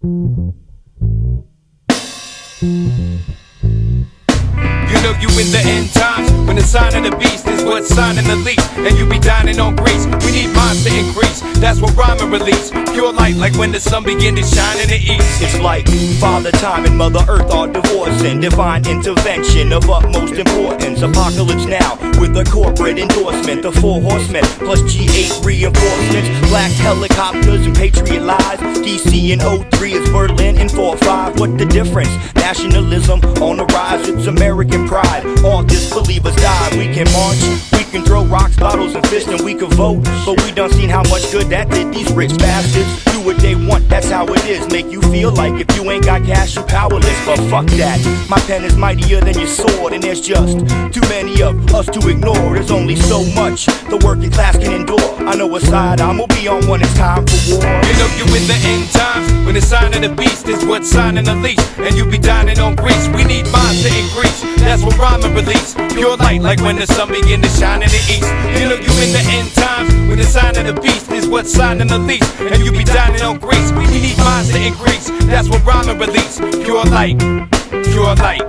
You know you in the end times, when the sign of the beast is what's signing the least, and you be dining on grease. We need minds to increase, that's what rhyming release. Pure light like when the sun begin to shine in the east. It's like Father Time and Mother Earth are divorcing. Divine intervention of utmost importance. Apocalypse now with a corporate endorsement. The 4 horsemen plus G8 reinforcements. Black helicopters and patriot lies. DC in 03 is Berlin in 45. What the difference? Nationalism on the rise, it's American pride. All disbelievers die. We can march, we can throw rocks, bottles and fists, and we can vote, but we done seen how much good that did. These rich bastards do what they want, that's how it is. Make you feel like if you ain't got cash, you powerless. But fuck that, my pen is mightier than your sword, and there's just too many of us to ignore. There's only so much the working class can endure. I know what side I'ma be on when it's time for war. You know you in the end times, when the sign of the beast is what's signing the least, and you be dining on grease. We need minds to increase, that's what rhyming release. Pure light like when the sun begin to shine in the east. You know you in the end times, when the sign of the beast is what's signing the least, and you be dining on grease. We need minds to increase, that's what rhyming release. Pure light, pure light.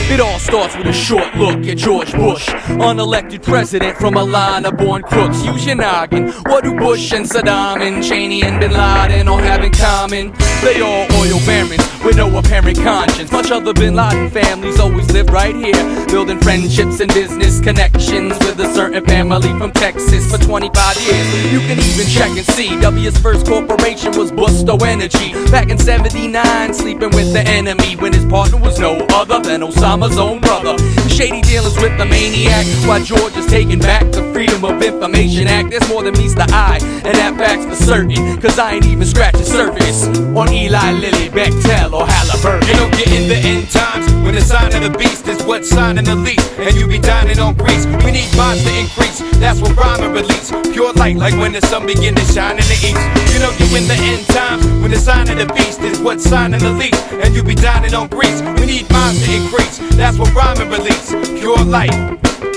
It all starts with a short look at George Bush, unelected president from a line of born crooks. Use your noggin. What do Bush and Saddam and Cheney and Bin Laden all have in common? They all oil barons with no apparent conscience. Much other Bin Laden families always live right here, building friendships and business connections with a certain family from Texas for 25 years. You can even check and see W's first corporation was Busto Energy back in '79, sleeping with the enemy when his partner was no other than Osama's own brother. Shady dealings with the maniac, while George is taking back the Freedom of Information Act. There's more than meets the eye, and that fact's for certain, cause I ain't even scratched the surface on Eli Lilly, Bechtel, or Halliburton. You know you're in the end times, when the sign of the beast is what's signing the least, and you be dining on grease. We need minds to increase, that's what rhyming release. Pure light like when the sun begin to shine in the east. You know you're in the end times, when the sign of the beast is what's signing the least, and you be dining on grease. We need minds to increase, that's what rhyming release. Pure light,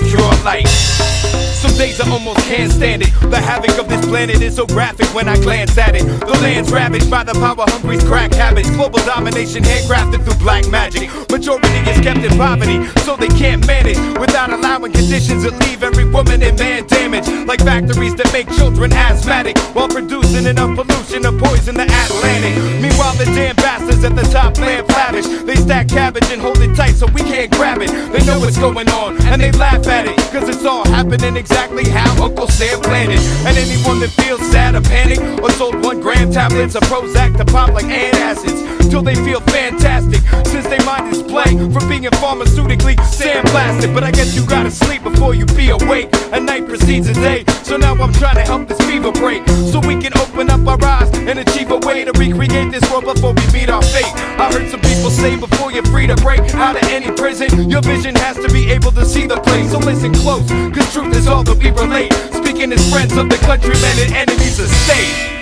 pure light. Some days I almost can't stand it. The havoc of this planet is so graphic when I glance at it. The land's ravaged by the power-hungry's crack habits. Global domination handcrafted through black magic. Majority is kept in poverty, so they can't manage, without allowing conditions that leave every woman and man damaged. Like factories that make children asthmatic, while producing enough pollution to poison the Atlantic. Meanwhile the damn bastards at the top land lavish. They stack cabbage and hold it tight so we can't grab it. They know what's going on and they laugh at it, cause it's all happening exactly how Uncle Sam planned it. And anyone that feels sad or panic, or sold 1 gram tablets of Prozac to pop like antacids, till they feel fantastic, since they mind is blank from being pharmaceutically sandblasted. But I guess you gotta sleep before you be awake. A night precedes a day, so now I'm trying to help this fever break, so we can open up our eyes and achieve a way to recreate this world before we meet our fate. I heard some people say before you're free to break out of any prison, your vision has to be able to see the place. So listen close, cause truth is all that we relate, speaking as friends of the countrymen and enemies of state.